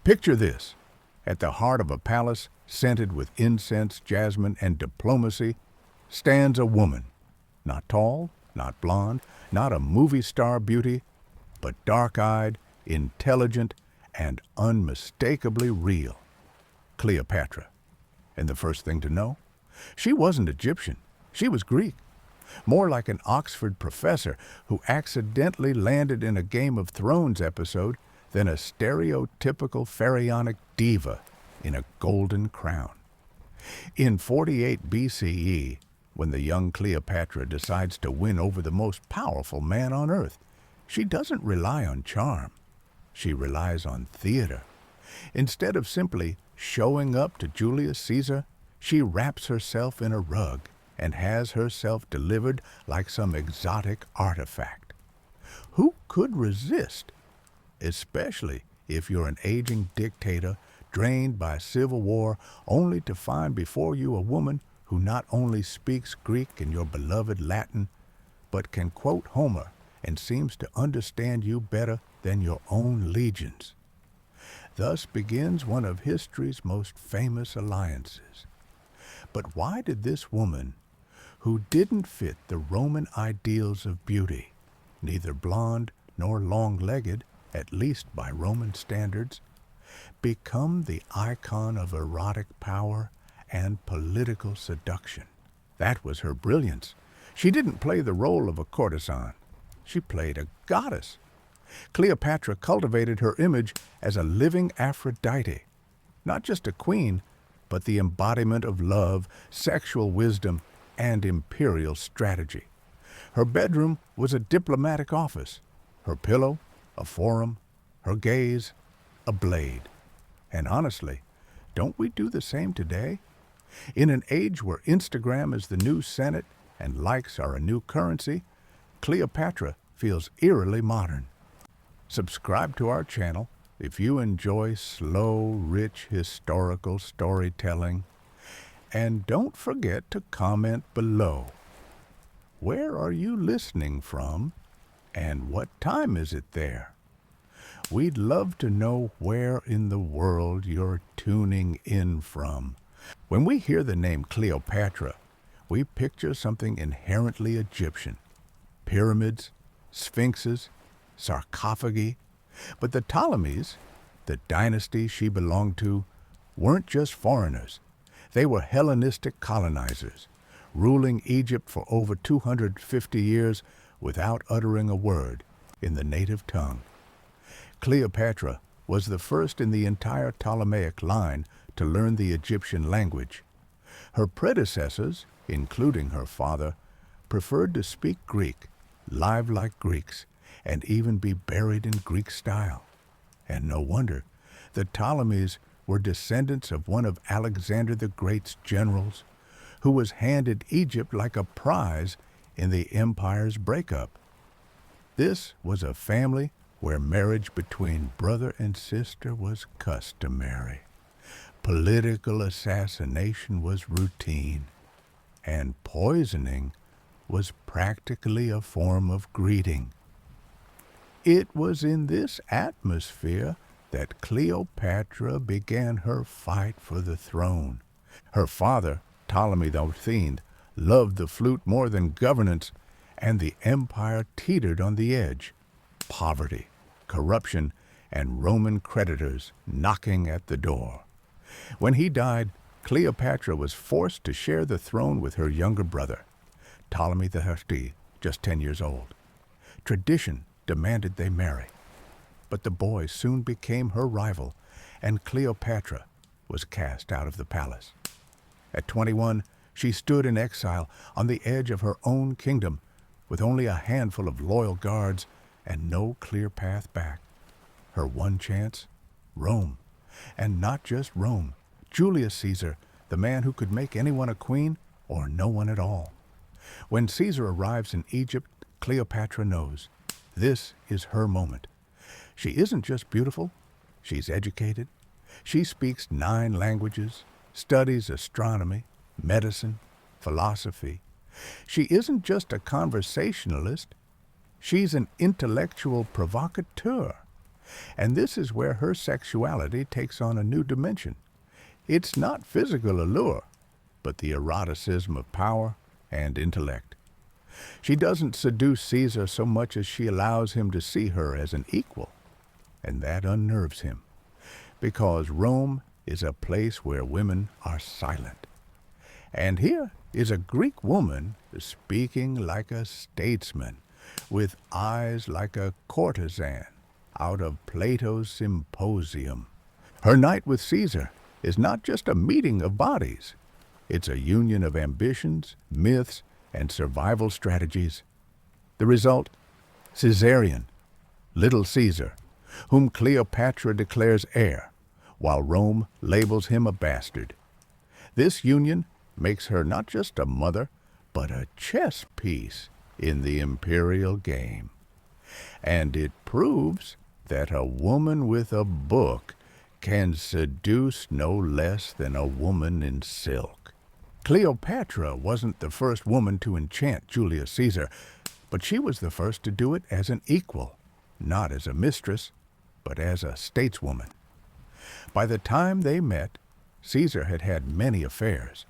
Picture this. At the heart of a palace scented with incense, jasmine, and diplomacy stands a woman. Not tall, not blonde, not a movie star beauty, but dark-eyed, intelligent, and unmistakably real. Cleopatra. And the first thing to know, she wasn't Egyptian. She was Greek. More like an Oxford professor who accidentally landed in a Game of Thrones episode than a stereotypical pharaonic diva in a golden crown. In 48 BCE, when the young Cleopatra decides to win over the most powerful man on earth, she doesn't rely on charm. She relies on theater. Instead of simply showing up to Julius Caesar, she wraps herself in a rug and has herself delivered like some exotic artifact. Who could resist? Especially if you're an aging dictator drained by civil war only to find before you a woman who not only speaks Greek and your beloved Latin, but can quote Homer and seems to understand you better than your own legions. Thus begins one of history's most famous alliances. But why did this woman, who didn't fit the Roman ideals of beauty, neither blonde nor long-legged, at least by Roman standards, become the icon of erotic power and political seduction? That was her brilliance. She didn't play the role of a courtesan. She played a goddess. Cleopatra cultivated her image as a living Aphrodite, not just a queen, but the embodiment of love, sexual wisdom, and imperial strategy. Her bedroom was a diplomatic office, her pillow a forum, her gaze a blade. And honestly, don't we do the same today? In an age where Instagram is the new Senate and likes are a new currency, Cleopatra feels eerily modern. Subscribe to our channel if you enjoy slow, rich, historical storytelling. And don't forget to comment below. Where are you listening from, and what time is it there? We'd love to know where in the world you're tuning in from. When we hear the name Cleopatra, we picture something inherently Egyptian. Pyramids, sphinxes, sarcophagi. But the Ptolemies, the dynasty she belonged to, weren't just foreigners. They were Hellenistic colonizers, ruling Egypt for over 250 years without uttering a word in the native tongue. Cleopatra was the first in the entire Ptolemaic line to learn the Egyptian language. Her predecessors, including her father, preferred to speak Greek, live like Greeks, and even be buried in Greek style. And no wonder, the Ptolemies were descendants of one of Alexander the Great's generals, who was handed Egypt like a prize in the empire's breakup. This was a family where marriage between brother and sister was customary. Political assassination was routine, and poisoning was practically a form of greeting. It was in this atmosphere that Cleopatra began her fight for the throne. Her father, Ptolemy XIII, loved the flute more than governance, and the empire teetered on the edge. Poverty, corruption, and Roman creditors knocking at the door. When he died, Cleopatra was forced to share the throne with her younger brother, Ptolemy XIII, just 10 years old. Tradition demanded they marry. But the boy soon became her rival, and Cleopatra was cast out of the palace. At 21, she stood in exile on the edge of her own kingdom, with only a handful of loyal guards and no clear path back. Her one chance? Rome. And not just Rome. Julius Caesar, the man who could make anyone a queen or no one at all. When Caesar arrives in Egypt, Cleopatra knows this is her moment. She isn't just beautiful, she's educated. She speaks 9 languages, studies astronomy, medicine, philosophy. She isn't just a conversationalist, she's an intellectual provocateur. And this is where her sexuality takes on a new dimension. It's not physical allure, but the eroticism of power and intellect. She doesn't seduce Caesar so much as she allows him to see her as an equal, and that unnerves him, because Rome is a place where women are silent. And here is a Greek woman speaking like a statesman, with eyes like a courtesan out of Plato's Symposium. Her night with Caesar is not just a meeting of bodies. It's a union of ambitions, myths, and survival strategies. The result? Caesarion, little Caesar, whom Cleopatra declares heir, while Rome labels him a bastard. This union makes her not just a mother, but a chess piece in the imperial game. And it proves that a woman with a book can seduce no less than a woman in silk. Cleopatra wasn't the first woman to enchant Julius Caesar, but she was the first to do it as an equal, not as a mistress, but as a stateswoman. By the time they met, Caesar had had many affairs,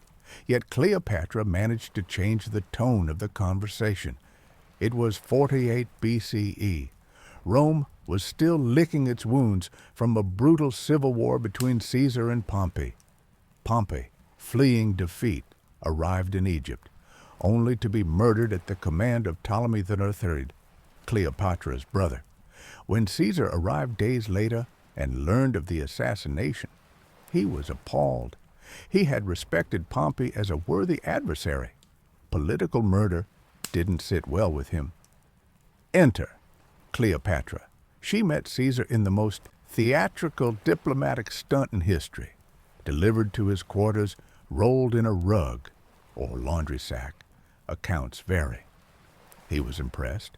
yet Cleopatra managed to change the tone of the conversation. It was 48 BCE. Rome was still licking its wounds from a brutal civil war between Caesar and Pompey. Pompey, fleeing defeat, arrived in Egypt, only to be murdered at the command of Ptolemy III, Cleopatra's brother. When Caesar arrived days later and learned of the assassination, he was appalled. He had respected Pompey as a worthy adversary. Political murder didn't sit well with him. Enter Cleopatra. She met Caesar in the most theatrical diplomatic stunt in history, delivered to his quarters, rolled in a rug or laundry sack. Accounts vary. He was impressed,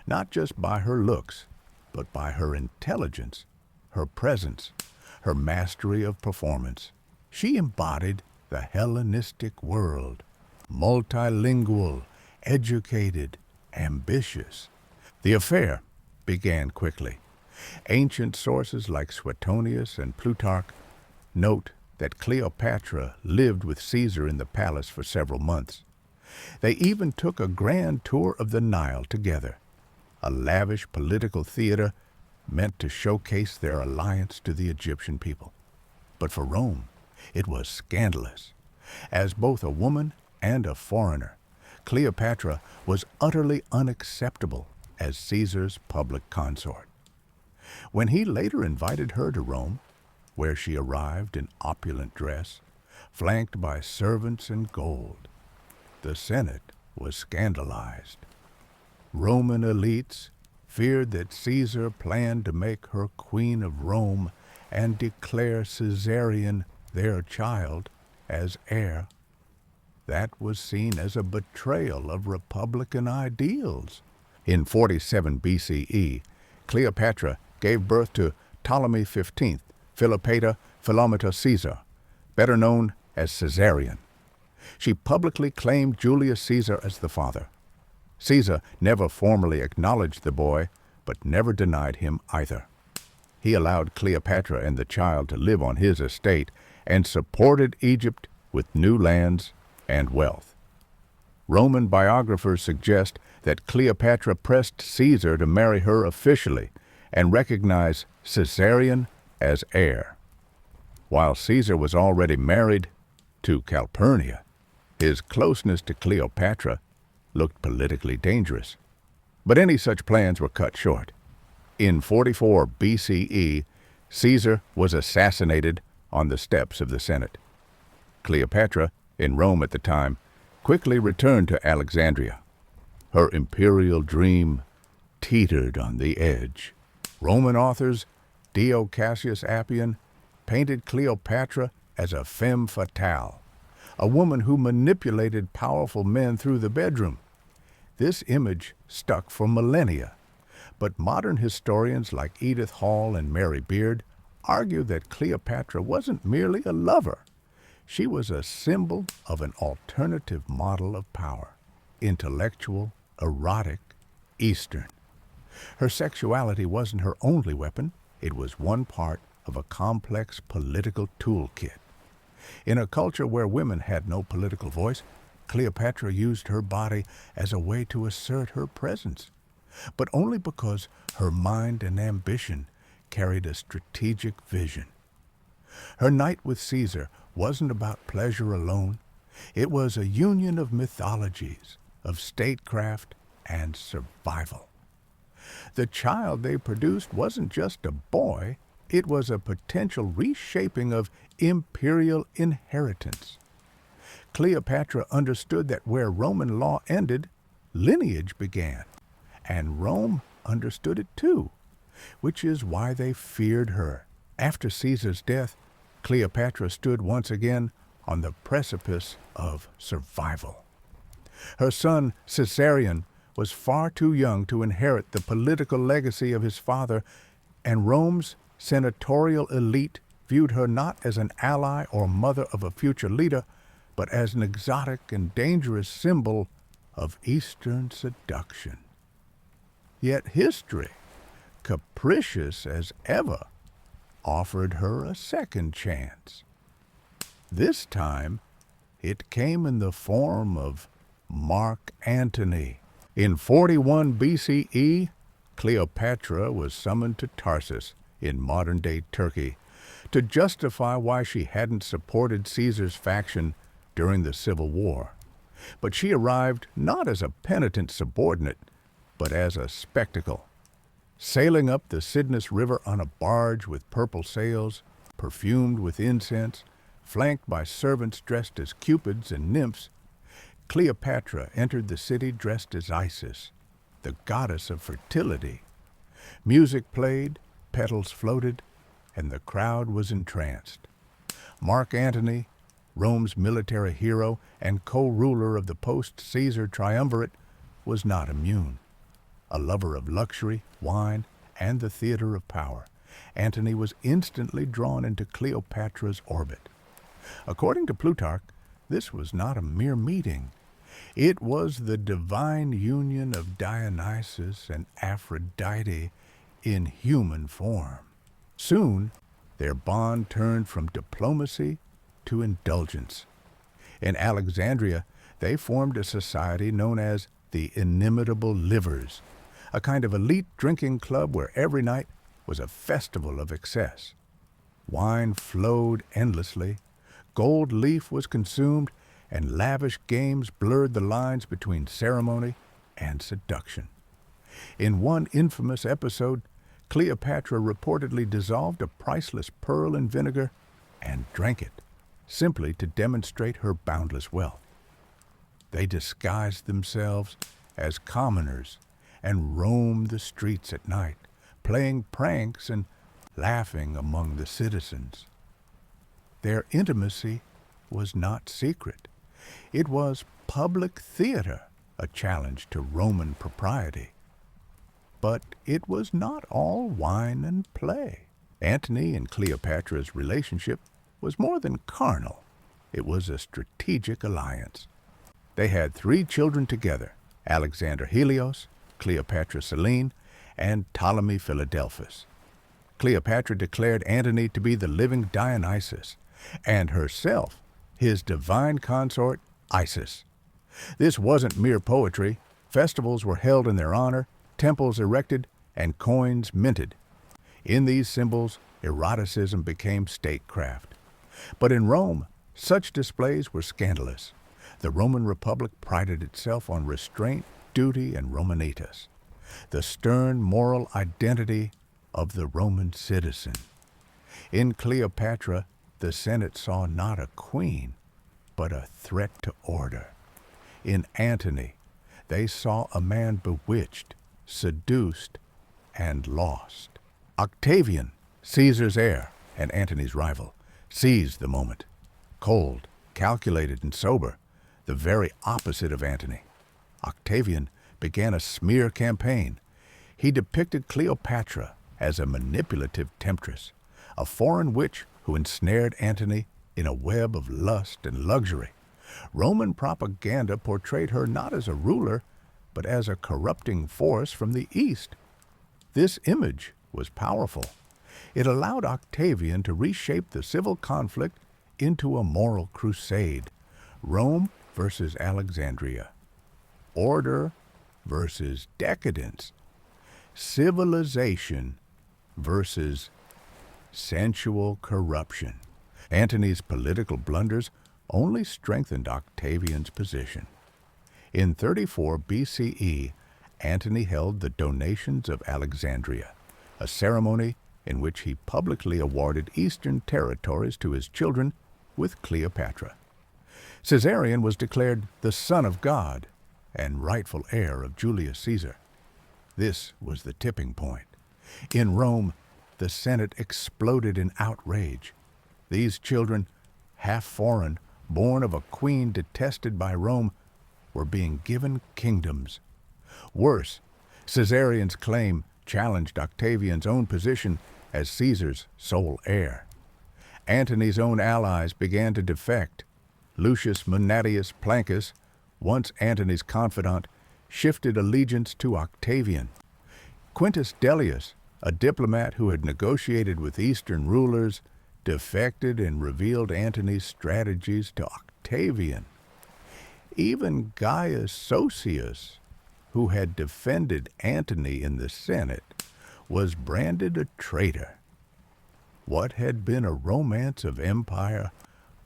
not just by her looks, but by her intelligence, her presence, her mastery of performance. She embodied the Hellenistic world, multilingual, educated, ambitious. The affair began quickly. Ancient sources like Suetonius and Plutarch note that Cleopatra lived with Caesar in the palace for several months. They even took a grand tour of the Nile together, a lavish political theater meant to showcase their alliance to the Egyptian people. But for Rome, it was scandalous. As both a woman and a foreigner, Cleopatra was utterly unacceptable as Caesar's public consort. When he later invited her to Rome, where she arrived in opulent dress, flanked by servants and gold, the Senate was scandalized. Roman elites feared that Caesar planned to make her queen of Rome and declare Caesarion, their child, as heir. That was seen as a betrayal of republican ideals. In 47 BCE, Cleopatra gave birth to Ptolemy XV, Philopator Philometor Caesar, better known as Caesarion. She publicly claimed Julius Caesar as the father. Caesar never formally acknowledged the boy, but never denied him either. He allowed Cleopatra and the child to live on his estate and supported Egypt with new lands and wealth. Roman biographers suggest that Cleopatra pressed Caesar to marry her officially and recognize Caesarion as heir. While Caesar was already married to Calpurnia, his closeness to Cleopatra looked politically dangerous. But any such plans were cut short. In 44 BCE, Caesar was assassinated on the steps of the Senate. Cleopatra, in Rome at the time, quickly returned to Alexandria. Her imperial dream teetered on the edge. Roman authors, Dio Cassius Appian, painted Cleopatra as a femme fatale, a woman who manipulated powerful men through the bedroom. This image stuck for millennia, but modern historians like Edith Hall and Mary Beard argue that Cleopatra wasn't merely a lover. She was a symbol of an alternative model of power, intellectual, erotic, Eastern. Her sexuality wasn't her only weapon. It was one part of a complex political toolkit. In a culture where women had no political voice, Cleopatra used her body as a way to assert her presence, but only because her mind and ambition carried a strategic vision. Her night with Caesar wasn't about pleasure alone. It was a union of mythologies, of statecraft, and survival. The child they produced wasn't just a boy, it was a potential reshaping of imperial inheritance. Cleopatra understood that where Roman law ended, lineage began, and Rome understood it too, which is why they feared her. After Caesar's death, Cleopatra stood once again on the precipice of survival. Her son, Caesarion, was far too young to inherit the political legacy of his father, and Rome's senatorial elite viewed her not as an ally or mother of a future leader, but as an exotic and dangerous symbol of Eastern seduction. Yet history, capricious as ever, offered her a second chance. This time, it came in the form of Mark Antony. In 41 BCE, Cleopatra was summoned to Tarsus in modern-day Turkey to justify why she hadn't supported Caesar's faction during the Civil War. But she arrived not as a penitent subordinate, but as a spectacle. Sailing up the Cydnus River on a barge with purple sails, perfumed with incense, flanked by servants dressed as cupids and nymphs, Cleopatra entered the city dressed as Isis, the goddess of fertility. Music played, petals floated, and the crowd was entranced. Mark Antony, Rome's military hero and co-ruler of the post-Caesar triumvirate, was not immune. A lover of luxury, wine, and the theater of power, Antony was instantly drawn into Cleopatra's orbit. According to Plutarch, this was not a mere meeting. It was the divine union of Dionysus and Aphrodite in human form. Soon, their bond turned from diplomacy to indulgence. In Alexandria, they formed a society known as the Inimitable Livers, a kind of elite drinking club where every night was a festival of excess. Wine flowed endlessly, gold leaf was consumed, and lavish games blurred the lines between ceremony and seduction. In one infamous episode, Cleopatra reportedly dissolved a priceless pearl in vinegar and drank it, simply to demonstrate her boundless wealth. They disguised themselves as commoners and roamed the streets at night, playing pranks and laughing among the citizens. Their intimacy was not secret. It was public theater, a challenge to Roman propriety. But it was not all wine and play. Antony and Cleopatra's relationship was more than carnal. It was a strategic alliance. They had 3 children together: Alexander Helios, Cleopatra Selene, and Ptolemy Philadelphus. Cleopatra declared Antony to be the living Dionysus, and herself his divine consort, Isis. This wasn't mere poetry. Festivals were held in their honor, temples erected, and coins minted. In these symbols, eroticism became statecraft. But in Rome, such displays were scandalous. The Roman Republic prided itself on restraint, duty, and Romanitas, the stern moral identity of the Roman citizen. In Cleopatra, the Senate saw not a queen, but a threat to order. In Antony, they saw a man bewitched, seduced, and lost. Octavian, Caesar's heir and Antony's rival, seized the moment. Cold, calculated, and sober, the very opposite of Antony, Octavian began a smear campaign. He depicted Cleopatra as a manipulative temptress, a foreign witch who ensnared Antony in a web of lust and luxury. Roman propaganda portrayed her not as a ruler, but as a corrupting force from the east, This image was powerful. It allowed Octavian to reshape the civil conflict into a moral crusade. Rome versus Alexandria. Order versus decadence. Civilization versus sensual corruption. Antony's political blunders only strengthened Octavian's position. In 34 BCE, Antony held the Donations of Alexandria, a ceremony in which he publicly awarded eastern territories to his children with Cleopatra. Caesarion was declared the son of God and rightful heir of Julius Caesar. This was the tipping point. In Rome, the Senate exploded in outrage. These children, half foreign, born of a queen detested by Rome, were being given kingdoms. Worse, Caesarion's claim challenged Octavian's own position as Caesar's sole heir. Antony's own allies began to defect. Lucius Munatius Plancus, once Antony's confidant, shifted allegiance to Octavian. Quintus Dellius, a diplomat who had negotiated with Eastern rulers, defected and revealed Antony's strategies to Octavian. Even Gaius Sosius, who had defended Antony in the Senate, was branded a traitor. What had been a romance of empire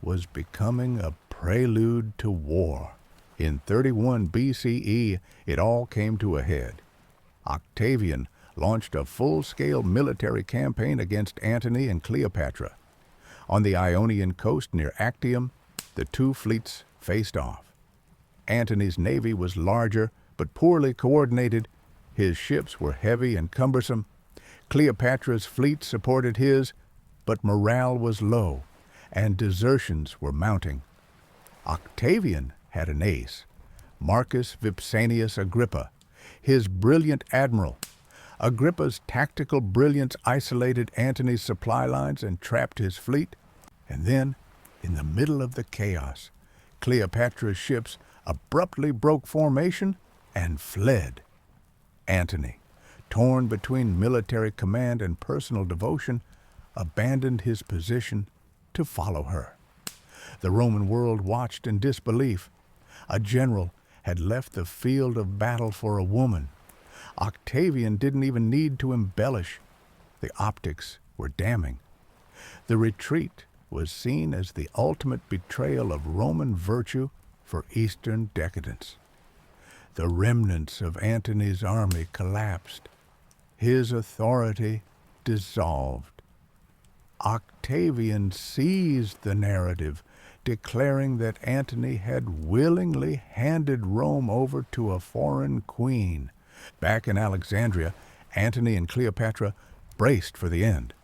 was becoming a prelude to war. In 31 BCE, it all came to a head. Octavian launched a full-scale military campaign against Antony and Cleopatra. On the Ionian coast near Actium, the two fleets faced off. Antony's navy was larger but poorly coordinated. His ships were heavy and cumbersome. Cleopatra's fleet supported his, but morale was low, and desertions were mounting. Octavian had an ace, Marcus Vipsanius Agrippa, his brilliant admiral. Agrippa's tactical brilliance isolated Antony's supply lines and trapped his fleet. And then, in the middle of the chaos, Cleopatra's ships abruptly broke formation and fled. Antony, torn between military command and personal devotion, abandoned his position to follow her. The Roman world watched in disbelief. A general had left the field of battle for a woman. Octavian didn't even need to embellish. The optics were damning. The retreat was seen as the ultimate betrayal of Roman virtue for Eastern decadence. The remnants of Antony's army collapsed. His authority dissolved. Octavian seized the narrative, declaring that Antony had willingly handed Rome over to a foreign queen. Back in Alexandria, Antony and Cleopatra braced for the end.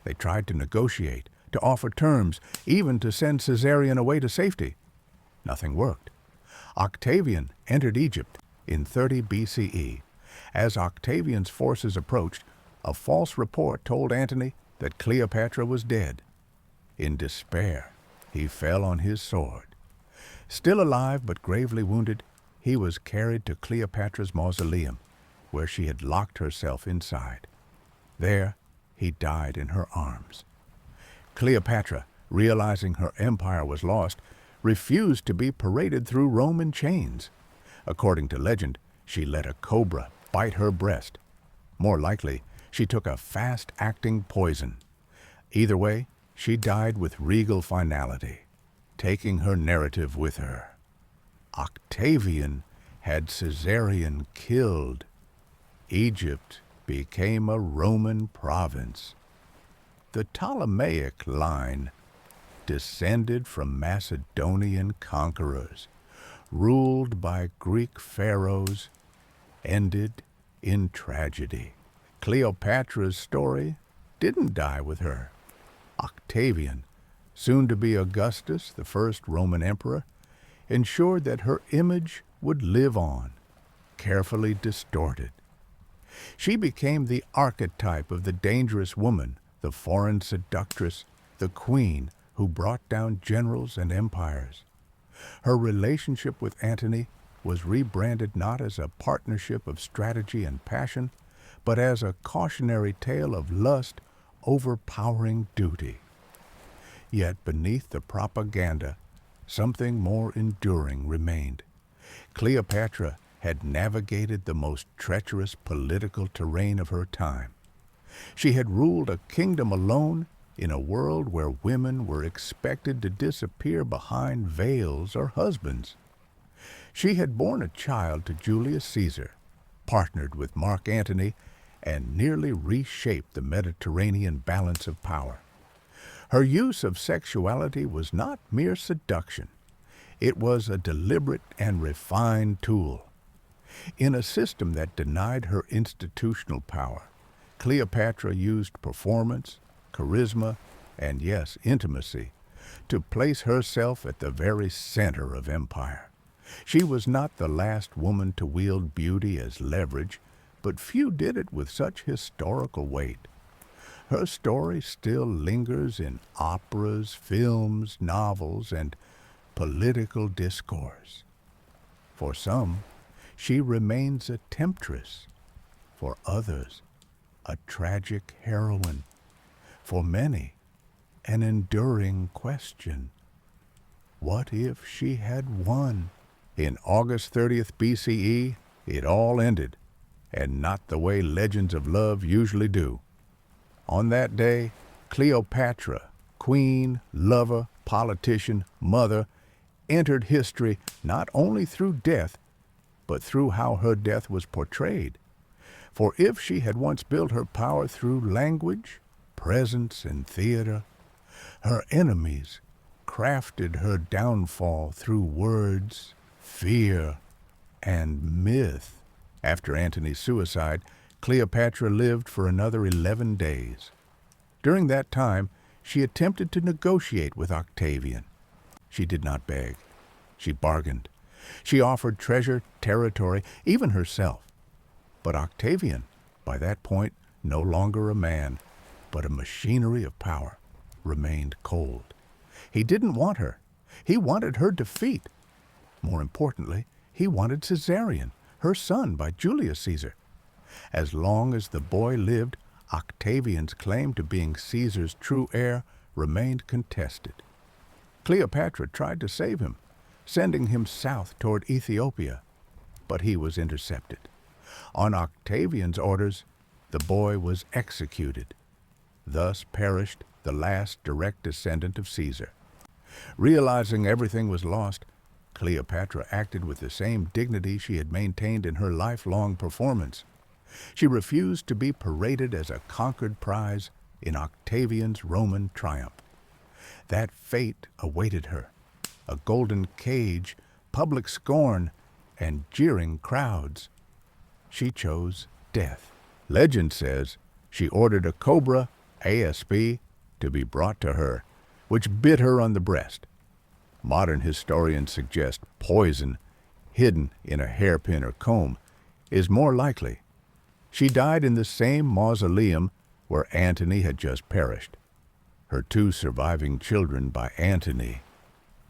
They tried to negotiate, to offer terms, even to send Caesarion away to safety. Nothing worked. Octavian entered Egypt in 30 BCE. As Octavian's forces approached, a false report told Antony that Cleopatra was dead. In despair, he fell on his sword. Still alive but gravely wounded, he was carried to Cleopatra's mausoleum, where she had locked herself inside. There, he died in her arms. Cleopatra, realizing her empire was lost, refused to be paraded through Rome in chains. According to legend, she let a cobra bite her breast. More likely, she took a fast-acting poison. Either way, she died with regal finality, taking her narrative with her. Octavian had Caesarion killed. Egypt became a Roman province. The Ptolemaic line, descended from Macedonian conquerors, ruled by Greek pharaohs, ended in tragedy. Cleopatra's story didn't die with her. Octavian, soon to be Augustus, the first Roman emperor, ensured that her image would live on, carefully distorted. She became the archetype of the dangerous woman, the foreign seductress, the queen who brought down generals and empires. Her relationship with Antony was rebranded not as a partnership of strategy and passion, but as a cautionary tale of lust overpowering duty. Yet beneath the propaganda, something more enduring remained. Cleopatra had navigated the most treacherous political terrain of her time. She had ruled a kingdom alone in a world where women were expected to disappear behind veils or husbands. She had borne a child to Julius Caesar, partnered with Mark Antony, and nearly reshaped the Mediterranean balance of power. Her use of sexuality was not mere seduction. It was a deliberate and refined tool. In a system that denied her institutional power, Cleopatra used performance, charisma, and yes, intimacy, to place herself at the very center of empire. She was not the last woman to wield beauty as leverage, but few did it with such historical weight. Her story still lingers in operas, films, novels, and political discourse. For some, she remains a temptress. For others, a tragic heroine. For many, an enduring question. What if she had won? In August 30th BCE, it all ended, and not the way legends of love usually do. On that day, Cleopatra, queen, lover, politician, mother, entered history not only through death, but through how her death was portrayed. For if she had once built her power through language, presence, and theater, her enemies crafted her downfall through words, fear, and myth. After Antony's suicide, Cleopatra lived for another 11 days. During that time, she attempted to negotiate with Octavian. She did not beg. She bargained. She offered treasure, territory, even herself. But Octavian, by that point no longer a man, but a machinery of power, remained cold. He didn't want her. He wanted her defeat. More importantly, he wanted Caesarion, her son by Julius Caesar. As long as the boy lived, Octavian's claim to being Caesar's true heir remained contested. Cleopatra tried to save him, sending him south toward Ethiopia, but he was intercepted. On Octavian's orders, the boy was executed. Thus perished the last direct descendant of Caesar. Realizing everything was lost, Cleopatra acted with the same dignity she had maintained in her lifelong performance. She refused to be paraded as a conquered prize in Octavian's Roman triumph. That fate awaited her: a golden cage, public scorn, and jeering crowds. She chose death. Legend says she ordered a cobra, ASP, to be brought to her, which bit her on the breast. Modern historians suggest poison, hidden in a hairpin or comb, is more likely. She died in the same mausoleum where Antony had just perished. Her two surviving children by Antony,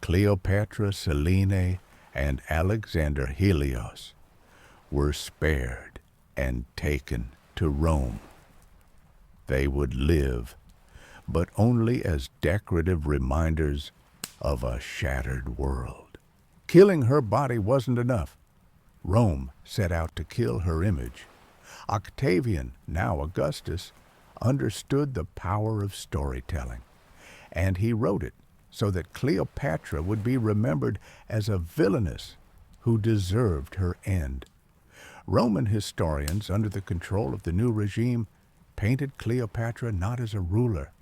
Cleopatra Selene and Alexander Helios, were spared and taken to Rome. They would live, but only as decorative reminders of a shattered world. Killing her body wasn't enough. Rome set out to kill her image. Octavian, now Augustus, understood the power of storytelling, and he wrote it so that Cleopatra would be remembered as a villainess who deserved her end. Roman historians, under the control of the new regime, painted Cleopatra not as a ruler,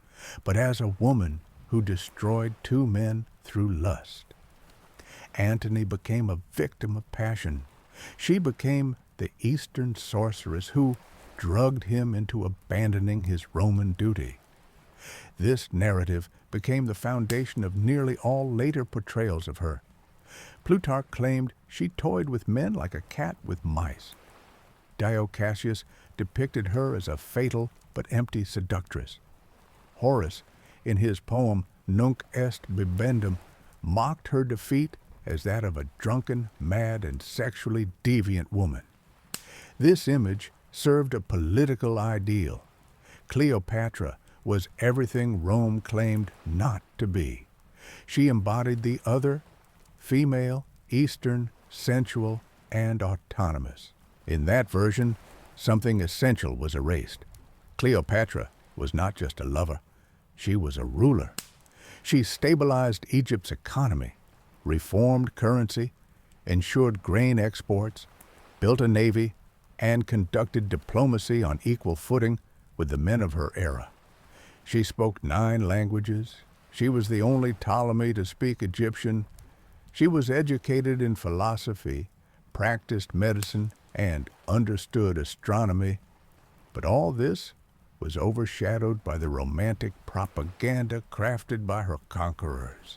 but as a woman who destroyed two men through lust. Antony became a victim of passion. She became the Eastern sorceress who drugged him into abandoning his Roman duty. This narrative became the foundation of nearly all later portrayals of her. Plutarch claimed she toyed with men like a cat with mice. Dio Cassius depicted her as a fatal but empty seductress. Horace, in his poem Nunc est bibendum, mocked her defeat as that of a drunken, mad, and sexually deviant woman. This image served a political ideal. Cleopatra was everything Rome claimed not to be. She embodied the other, female, Eastern, sensual, and autonomous. In that version, something essential was erased. Cleopatra was not just a lover, she was a ruler. She stabilized Egypt's economy, reformed currency, ensured grain exports, built a navy, and conducted diplomacy on equal footing with the men of her era. She spoke 9 languages. She was the only Ptolemy to speak Egyptian. She was educated in philosophy, practiced medicine, and understood astronomy. But all this was overshadowed by the romantic propaganda crafted by her conquerors.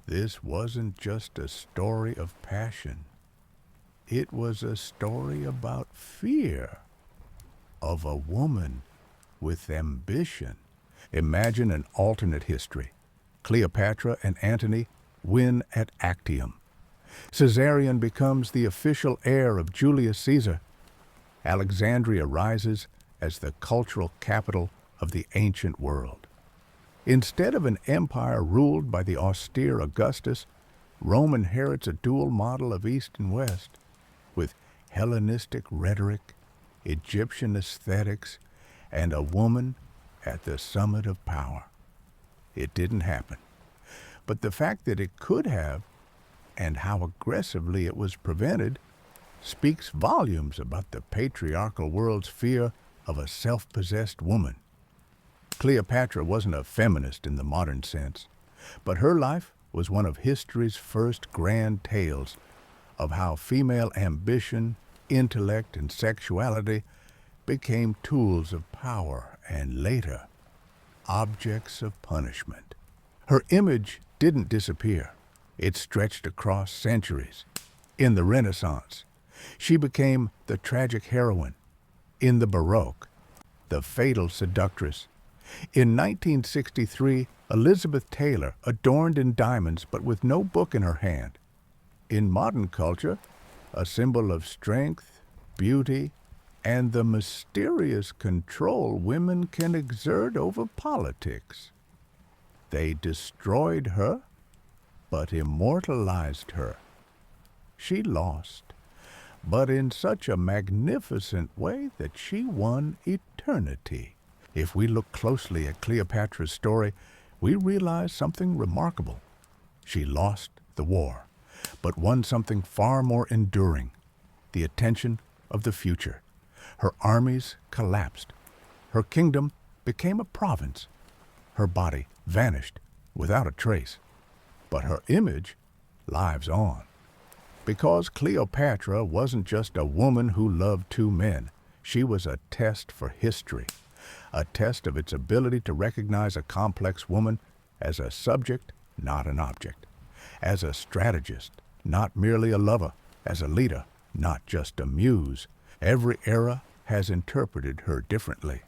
This wasn't just a story of passion. It was a story about fear of a woman with ambition. Imagine an alternate history. Cleopatra and Antony win at Actium. Caesarion becomes the official heir of Julius Caesar. Alexandria rises as the cultural capital of the ancient world. Instead of an empire ruled by the austere Augustus, Rome inherits a dual model of East and West, with Hellenistic rhetoric, Egyptian aesthetics, and a woman at the summit of power. It didn't happen. But the fact that it could have, and how aggressively it was prevented, speaks volumes about the patriarchal world's fear of a self-possessed woman. Cleopatra wasn't a feminist in the modern sense, but her life was one of history's first grand tales of how female ambition, intellect, and sexuality became tools of power and later objects of punishment. Her image didn't disappear. It stretched across centuries. In the Renaissance, she became the tragic heroine. In the Baroque, the fatal seductress. In 1963, Elizabeth Taylor, adorned in diamonds but with no book in her hand. In modern culture, a symbol of strength, beauty, and the mysterious control women can exert over politics. They destroyed her, but immortalized her. She lost, but in such a magnificent way that she won eternity. If we look closely at Cleopatra's story, we realize something remarkable. She lost the war, but won something far more enduring, the attention of the future. Her armies collapsed. Her kingdom became a province. Her body vanished without a trace. But her image lives on. Because Cleopatra wasn't just a woman who loved 2 men, she was a test for history, a test of its ability to recognize a complex woman as a subject, not an object, as a strategist, not merely a lover, as a leader, not just a muse. Every era has interpreted her differently.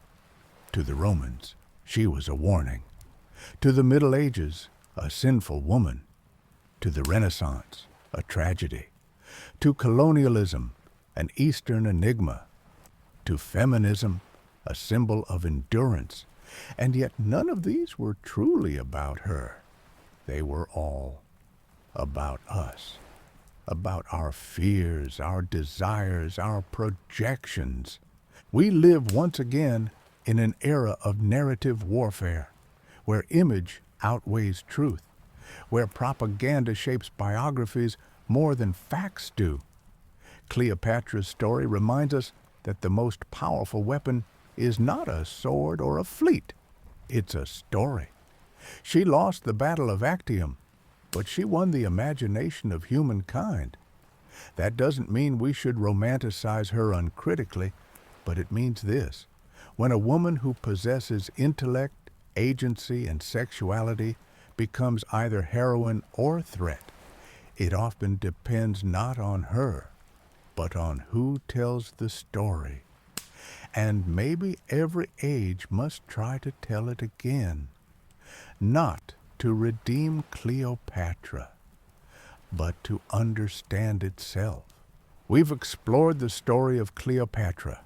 To the Romans, she was a warning. To the Middle Ages, a sinful woman. To the Renaissance, a tragedy. To colonialism, an Eastern enigma. To feminism, a symbol of endurance. And yet none of these were truly about her. They were all about us, about our fears, our desires, our projections. We live once again in an era of narrative warfare, where image outweighs truth, where propaganda shapes biographies more than facts do. Cleopatra's story reminds us that the most powerful weapon is not a sword or a fleet. It's a story. She lost the Battle of Actium, but she won the imagination of humankind. That doesn't mean we should romanticize her uncritically, but it means this. When a woman who possesses intellect, agency, and sexuality becomes either heroine or threat, it often depends not on her, but on who tells the story. And maybe every age must try to tell it again, not to redeem Cleopatra, but to understand itself. We've explored the story of Cleopatra,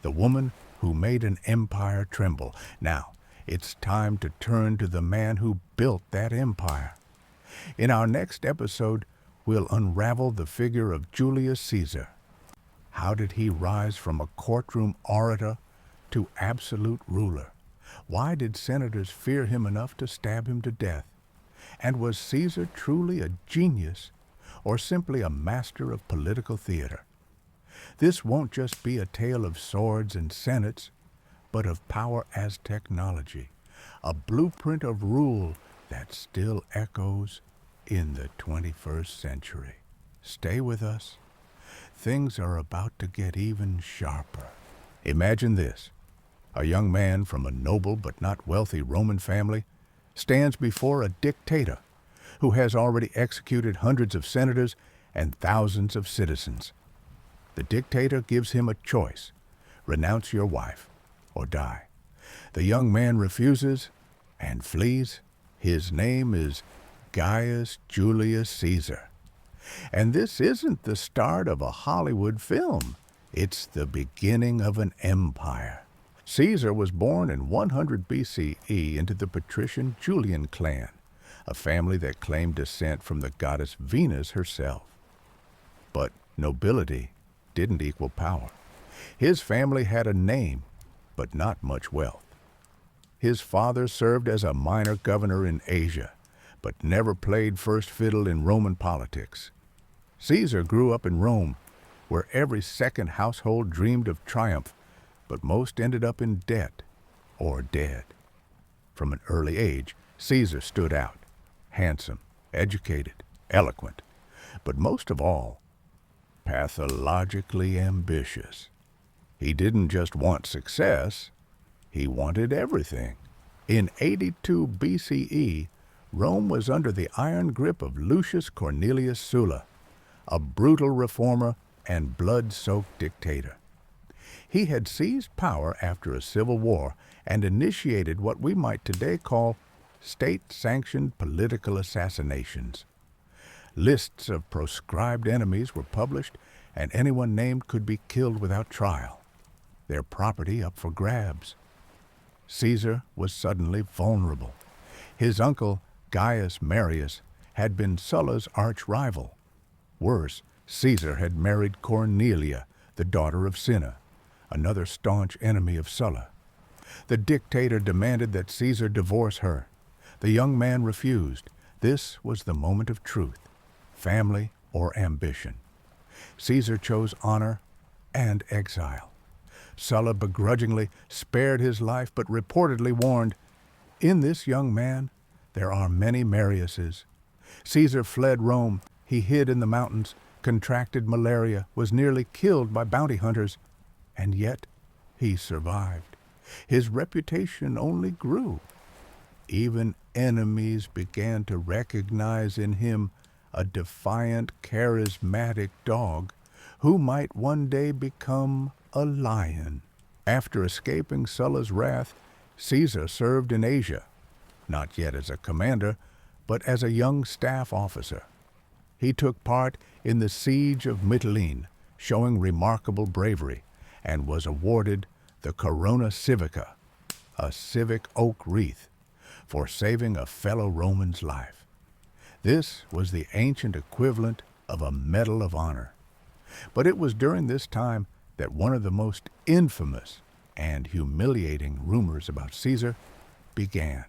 the woman who made an empire tremble. Now, it's time to turn to the man who built that empire. In our next episode, we'll unravel the figure of Julius Caesar. How did he rise from a courtroom orator to absolute ruler? Why did senators fear him enough to stab him to death? And was Caesar truly a genius or simply a master of political theater? This won't just be a tale of swords and senates, but of power as technology, a blueprint of rule that still echoes in the 21st century. Stay with us. Things are about to get even sharper. Imagine this. A young man from a noble but not wealthy Roman family stands before a dictator who has already executed hundreds of senators and thousands of citizens. The dictator gives him a choice: renounce your wife or die. The young man refuses and flees. His name is Gaius Julius Caesar. And this isn't the start of a Hollywood film. It's the beginning of an empire. Caesar was born in 100 BCE into the patrician Julian clan, a family that claimed descent from the goddess Venus herself. But nobility didn't equal power. His family had a name, but not much wealth. His father served as a minor governor in Asia, but never played first fiddle in Roman politics. Caesar grew up in Rome, where every second household dreamed of triumph, but most ended up in debt or dead. From an early age, Caesar stood out, handsome, educated, eloquent, but most of all, pathologically ambitious. He didn't just want success, he wanted everything. In 82 BCE, Rome was under the iron grip of Lucius Cornelius Sulla, a brutal reformer and blood-soaked dictator. He had seized power after a civil war and initiated what we might today call state-sanctioned political assassinations. Lists of proscribed enemies were published, and anyone named could be killed without trial, their property up for grabs. Caesar was suddenly vulnerable. His uncle, Gaius Marius, had been Sulla's arch-rival. Worse, Caesar had married Cornelia, the daughter of Cinna, another staunch enemy of Sulla. The dictator demanded that Caesar divorce her. The young man refused. This was the moment of truth: family or ambition. Caesar chose honor and exile. Sulla begrudgingly spared his life, but reportedly warned, "In this young man there are many Mariuses." Caesar fled Rome. He hid in the mountains, contracted malaria, was nearly killed by bounty hunters, and yet he survived. His reputation only grew. Even enemies began to recognize in him a defiant, charismatic dog who might one day become a lion. After escaping Sulla's wrath, Caesar served in Asia, not yet as a commander, but as a young staff officer. He took part in the siege of Mytilene, showing remarkable bravery, and was awarded the Corona Civica, a civic oak wreath, for saving a fellow Roman's life. This was the ancient equivalent of a Medal of Honor. But it was during this time that one of the most infamous and humiliating rumors about Caesar began.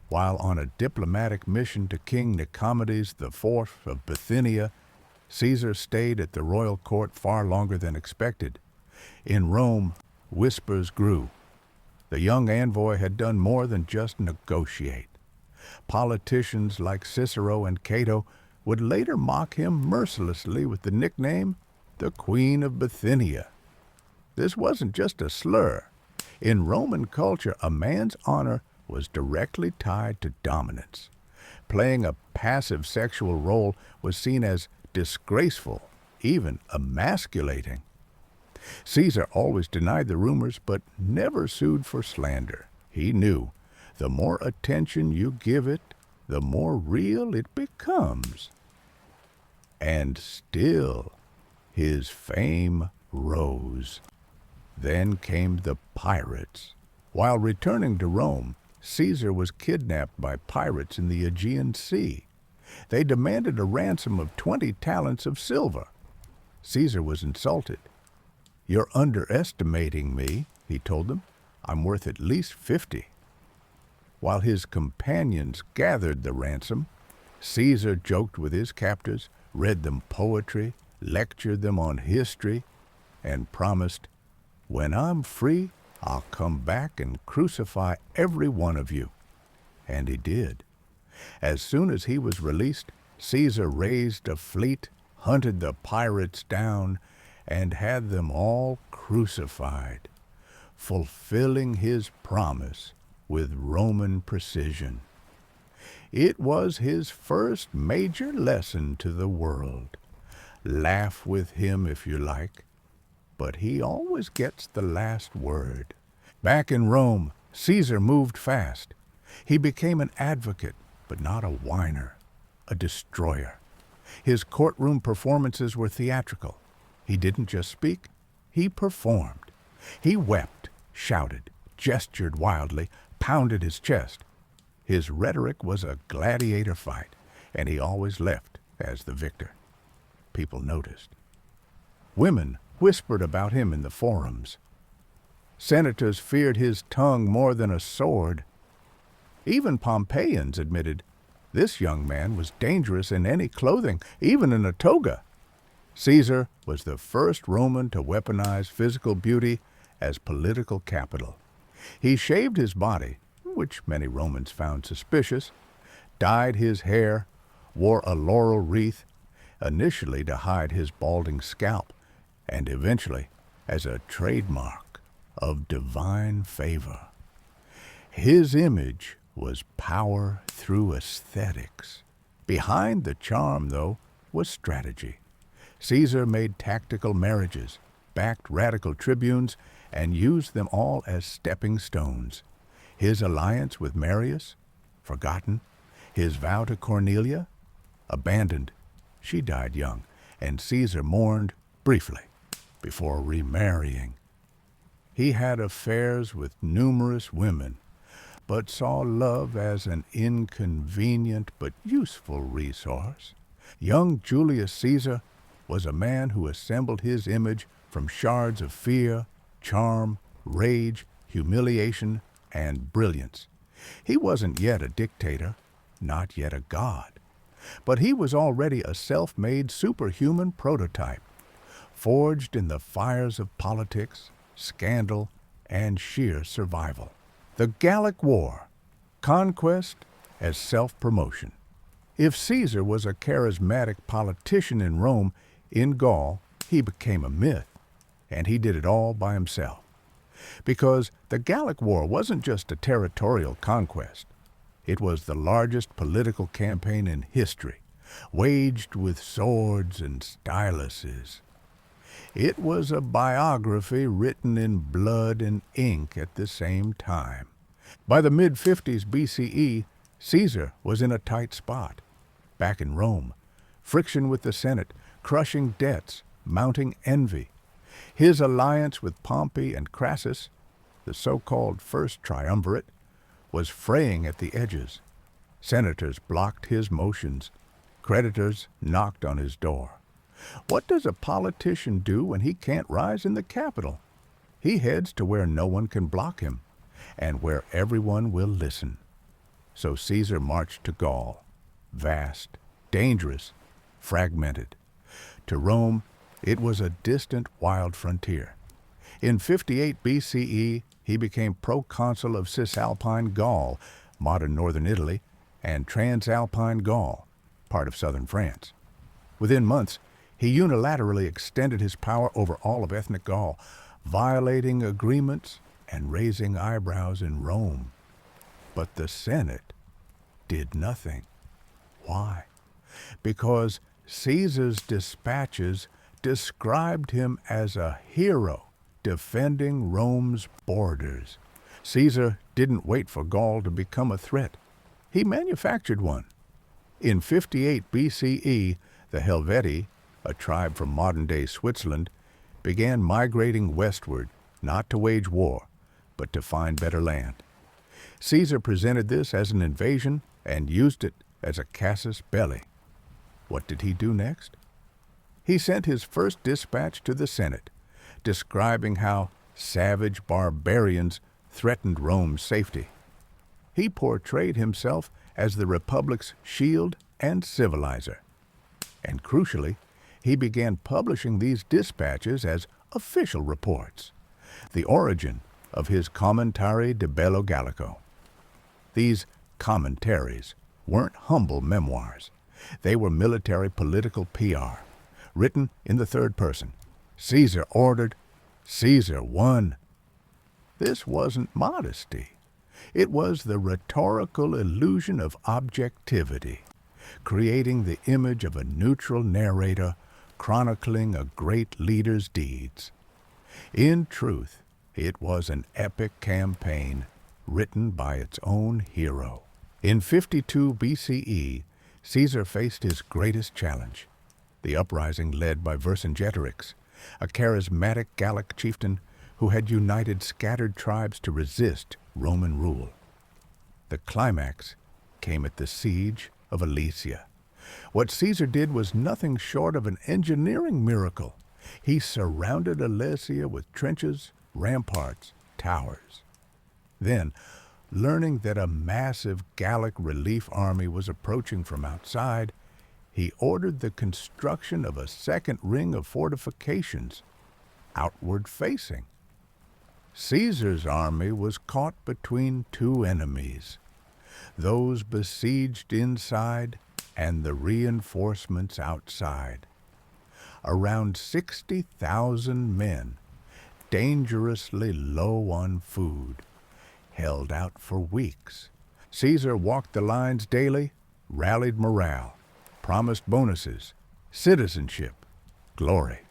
While on a diplomatic mission to King Nicomedes IV of Bithynia, Caesar stayed at the royal court far longer than expected. In Rome, whispers grew. The young envoy had done more than just negotiate. Politicians like Cicero and Cato would later mock him mercilessly with the nickname the Queen of Bithynia. This wasn't just a slur. In Roman culture, a man's honor was directly tied to dominance. Playing a passive sexual role was seen as disgraceful, even emasculating. Caesar always denied the rumors, but never sued for slander. He knew the more attention you give it, the more real it becomes. And still, his fame rose. Then came the pirates. While returning to Rome, Caesar was kidnapped by pirates in the Aegean Sea. They demanded a ransom of 20 talents of silver. Caesar was insulted. "You're underestimating me," he told them. "I'm worth at least 50. While his companions gathered the ransom, Caesar joked with his captors, read them poetry, lectured them on history, and promised, "When I'm free, I'll come back and crucify every one of you." And he did. As soon as he was released, Caesar raised a fleet, hunted the pirates down, and had them all crucified, fulfilling his promise with Roman precision. It was his first major lesson to the world. Laugh with him if you like, but he always gets the last word. Back in Rome, Caesar moved fast. He became an advocate, but not a whiner, a destroyer. His courtroom performances were theatrical. He didn't just speak, he performed. He wept, shouted, gestured wildly, pounded his chest. His rhetoric was a gladiator fight, and he always left as the victor. People noticed. Women whispered about him in the forums. Senators feared his tongue more than a sword. Even Pompeians admitted this young man was dangerous in any clothing, even in a toga. Caesar was the first Roman to weaponize physical beauty as political capital. He shaved his body, which many Romans found suspicious, dyed his hair, wore a laurel wreath, initially to hide his balding scalp, and eventually as a trademark of divine favor. His image was power through aesthetics. Behind the charm, though, was strategy. Caesar made tactical marriages, backed radical tribunes, and used them all as stepping stones. His alliance with Marius, forgotten. His vow to Cornelia, abandoned. She died young, and Caesar mourned briefly before remarrying. He had affairs with numerous women, but saw love as an inconvenient but useful resource. Young Julius Caesar was a man who assembled his image from shards of fear, charm, rage, humiliation, and brilliance. He wasn't yet a dictator, not yet a god, but he was already a self-made superhuman prototype, forged in the fires of politics, scandal, and sheer survival. The Gallic War, conquest as self-promotion. If Caesar was a charismatic politician in Rome, in Gaul he became a myth, and he did it all by himself. Because the Gallic War wasn't just a territorial conquest. It was the largest political campaign in history, waged with swords and styluses. It was a biography written in blood and ink at the same time. By the mid-50s BCE, Caesar was in a tight spot. Back in Rome, friction with the Senate, crushing debts, mounting envy. His alliance with Pompey and Crassus, the so-called First Triumvirate, was fraying at the edges. Senators blocked his motions. Creditors knocked on his door. What does a politician do when he can't rise in the capital? He heads to where no one can block him, and where everyone will listen. So Caesar marched to Gaul, vast, dangerous, fragmented. To Rome, it was a distant, wild frontier. In 58 BCE, he became proconsul of Cisalpine Gaul, modern northern Italy, and Transalpine Gaul, part of southern France. Within months, he unilaterally extended his power over all of ethnic Gaul, violating agreements and raising eyebrows in Rome. But the Senate did nothing. Why? Because Caesar's dispatches described him as a hero defending Rome's borders. Caesar didn't wait for Gaul to become a threat. He manufactured one. In 58 BCE, the Helvetii, a tribe from modern-day Switzerland, began migrating westward, not to wage war, but to find better land. Caesar presented this as an invasion and used it as a casus belli. What did he do next? He sent his first dispatch to the Senate, describing how savage barbarians threatened Rome's safety. He portrayed himself as the Republic's shield and civilizer. And crucially, he began publishing these dispatches as official reports, the origin of his Commentari de Bello Gallico. These commentaries weren't humble memoirs. They were military political PR, written in the third person. Caesar ordered, Caesar won. This wasn't modesty. It was the rhetorical illusion of objectivity, creating the image of a neutral narrator chronicling a great leader's deeds. In truth, it was an epic campaign written by its own hero. In 52 BCE, Caesar faced his greatest challenge, the uprising led by Vercingetorix, a charismatic Gallic chieftain who had united scattered tribes to resist Roman rule. The climax came at the siege of Alesia. What Caesar did was nothing short of an engineering miracle. He surrounded Alesia with trenches, ramparts, towers. Then, learning that a massive Gallic relief army was approaching from outside, he ordered the construction of a second ring of fortifications, outward facing. Caesar's army was caught between two enemies, those besieged inside and the reinforcements outside. Around 60,000 men, dangerously low on food, held out for weeks. Caesar walked the lines daily, rallied morale, promised bonuses, citizenship, glory.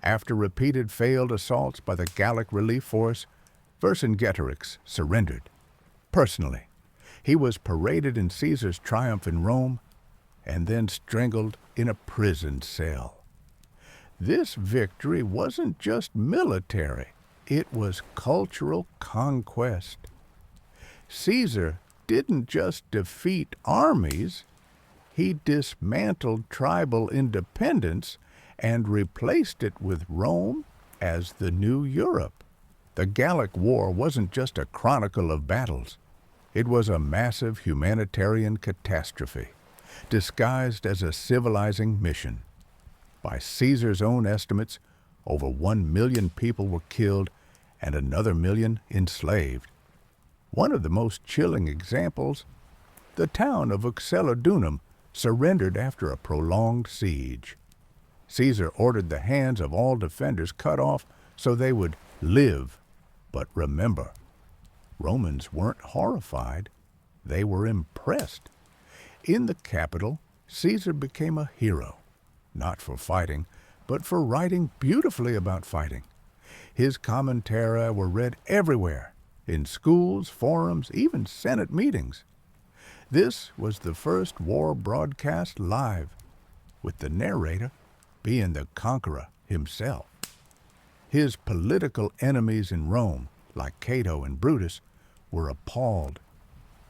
After repeated failed assaults by the Gallic relief force, Vercingetorix surrendered. Personally, he was paraded in Caesar's triumph in Rome and then strangled in a prison cell. This victory wasn't just military, it was cultural conquest. Caesar didn't just defeat armies, he dismantled tribal independence and replaced it with Rome as the new Europe. The Gallic War wasn't just a chronicle of battles. It was a massive humanitarian catastrophe, disguised as a civilizing mission. By Caesar's own estimates, over 1 million people were killed and another million enslaved. One of the most chilling examples, the town of Uxellodunum surrendered after a prolonged siege. Caesar ordered the hands of all defenders cut off so they would live. But remember, Romans weren't horrified, they were impressed. In the capital, Caesar became a hero, not for fighting, but for writing beautifully about fighting. His commentarii were read everywhere, in schools, forums, even Senate meetings. This was the first war broadcast live, with the narrator being the conqueror himself. His political enemies in Rome, like Cato and Brutus, were appalled.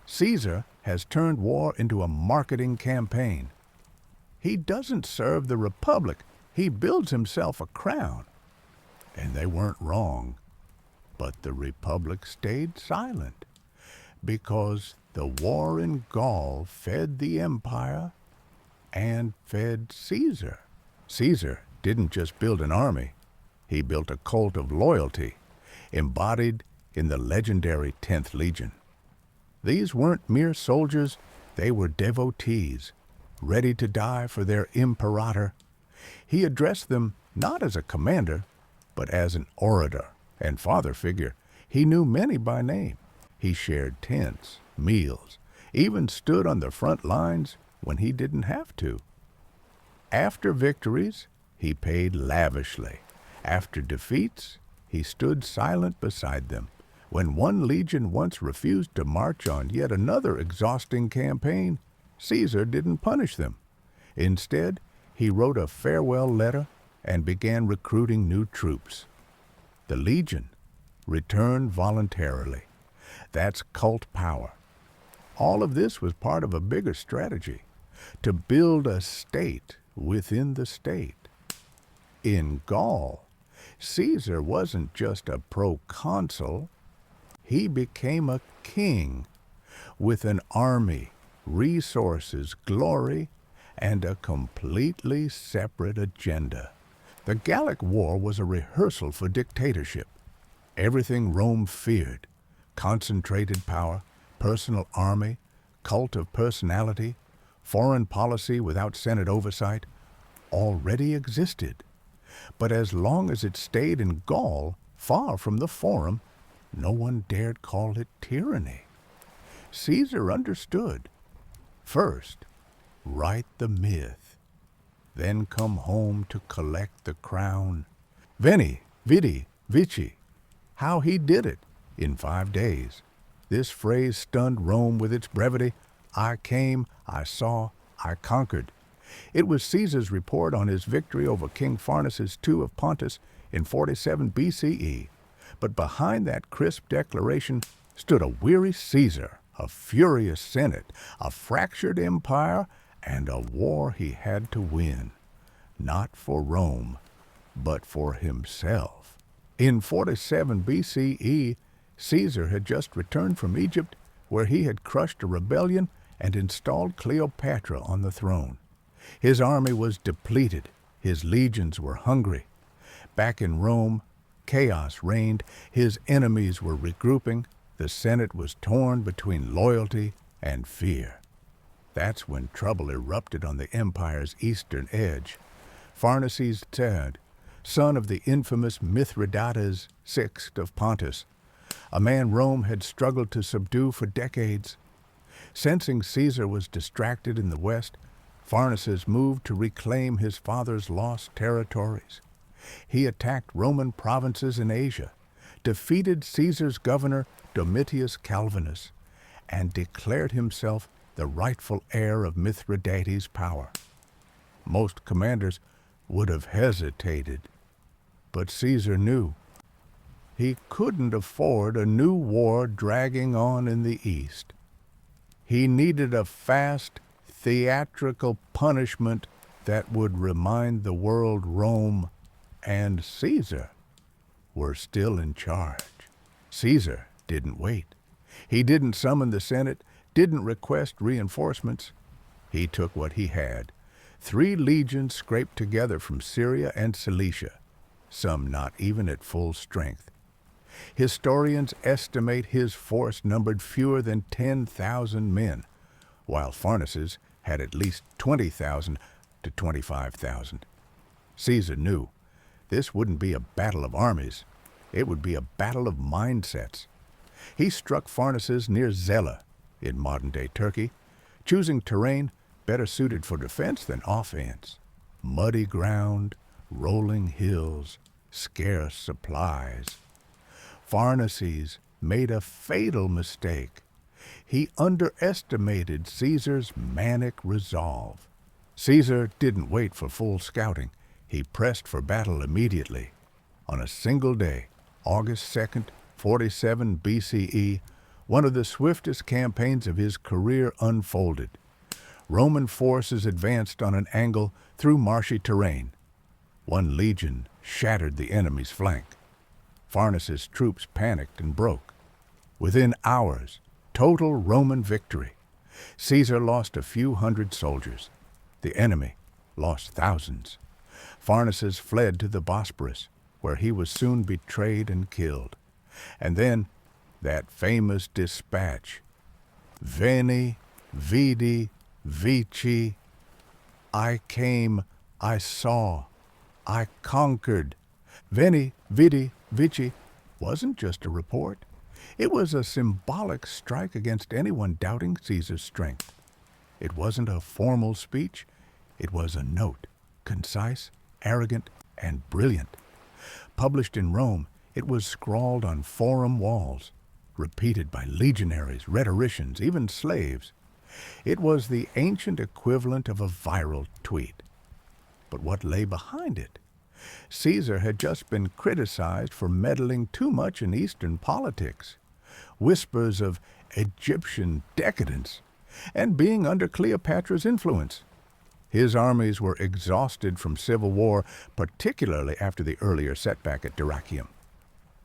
Caesar has turned war into a marketing campaign. He doesn't serve the Republic, he builds himself a crown. And they weren't wrong. But the Republic stayed silent, because the war in Gaul fed the empire and fed Caesar. Caesar didn't just build an army, he built a cult of loyalty, embodied in the legendary 10th Legion. These weren't mere soldiers, they were devotees, ready to die for their imperator. He addressed them not as a commander, but as an orator and father figure. He knew many by name. He shared tents, meals, even stood on the front lines when he didn't have to. After victories, he paid lavishly. After defeats, he stood silent beside them. When one legion once refused to march on yet another exhausting campaign, Caesar didn't punish them. Instead, he wrote a farewell letter and began recruiting new troops. The legion return voluntarily. That's cult power. All of this was part of a bigger strategy, to build a state within the state. In Gaul, Caesar wasn't just a proconsul, he became a king with an army, resources, glory, and a completely separate agenda. The Gallic War was a rehearsal for dictatorship. Everything Rome feared, concentrated power, personal army, cult of personality, foreign policy without Senate oversight, already existed. But as long as it stayed in Gaul, far from the Forum, no one dared call it tyranny. Caesar understood. First, write the myth, then come home to collect the crown. Veni, vidi, vici. How he did it in 5 days. This phrase stunned Rome with its brevity. I came, I saw, I conquered. It was Caesar's report on his victory over King Pharnaces II of Pontus in 47 BCE. But behind that crisp declaration stood a weary Caesar, a furious Senate, a fractured empire, and a war he had to win. Not for Rome, but for himself. In 47 BCE, Caesar had just returned from Egypt, where he had crushed a rebellion and installed Cleopatra on the throne. His army was depleted, his legions were hungry. Back in Rome, chaos reigned, his enemies were regrouping, the Senate was torn between loyalty and fear. That's when trouble erupted on the empire's eastern edge. Pharnaces III, son of the infamous Mithridates VI of Pontus, a man Rome had struggled to subdue for decades. Sensing Caesar was distracted in the west, Pharnaces moved to reclaim his father's lost territories. He attacked Roman provinces in Asia, defeated Caesar's governor Domitius Calvinus, and declared himself the rightful heir of Mithridates' power. Most commanders would have hesitated, but Caesar knew he couldn't afford a new war dragging on in the east. He needed a fast, theatrical punishment that would remind the world Rome and Caesar were still in charge. Caesar didn't wait. He didn't summon the Senate, didn't request reinforcements. He took what he had, 3 legions scraped together from Syria and Cilicia, some not even at full strength. Historians estimate his force numbered fewer than 10,000 men, while Pharnaces had at least 20,000 to 25,000. Caesar knew this wouldn't be a battle of armies. It would be a battle of mindsets. He struck Pharnaces near Zela, in modern-day Turkey, choosing terrain better suited for defense than offense. Muddy ground, rolling hills, scarce supplies. Pharnaces made a fatal mistake. He underestimated Caesar's manic resolve. Caesar didn't wait for full scouting. He pressed for battle immediately. On a single day, August 2nd, 47 BCE, one of the swiftest campaigns of his career unfolded. Roman forces advanced on an angle through marshy terrain. One legion shattered the enemy's flank. Pharnaces' troops panicked and broke. Within hours, total Roman victory. Caesar lost a few hundred soldiers. The enemy lost thousands. Pharnaces fled to the Bosporus, where he was soon betrayed and killed. And then, that famous dispatch, Veni, vidi, vici, I came, I saw, I conquered. Veni, vidi, vici wasn't just a report. It was a symbolic strike against anyone doubting Caesar's strength. It wasn't a formal speech. It was a note, concise, arrogant, and brilliant. Published in Rome, it was scrawled on forum walls, repeated by legionaries, rhetoricians, even slaves. It was the ancient equivalent of a viral tweet. But what lay behind it? Caesar had just been criticized for meddling too much in Eastern politics, whispers of Egyptian decadence, and being under Cleopatra's influence. His armies were exhausted from civil war, particularly after the earlier setback at Dyrrhachium.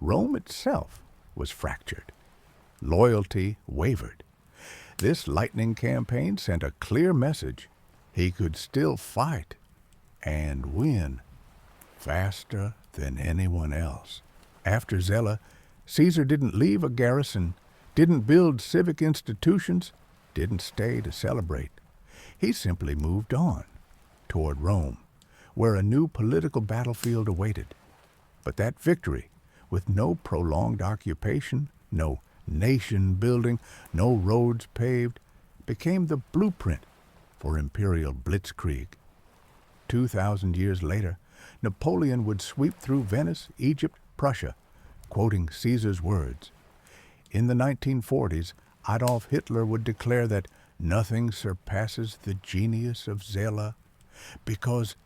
Rome itself was fractured. Loyalty wavered. This lightning campaign sent a clear message. He could still fight and win faster than anyone else. After Zela, Caesar didn't leave a garrison, didn't build civic institutions, didn't stay to celebrate. He simply moved on toward Rome, where a new political battlefield awaited. But that victory, with no prolonged occupation, no nation building, no roads paved, became the blueprint for imperial blitzkrieg. 2,000 years later, Napoleon would sweep through Venice, Egypt, Prussia, quoting Caesar's words. In the 1940s, Adolf Hitler would declare that nothing surpasses the genius of Zela because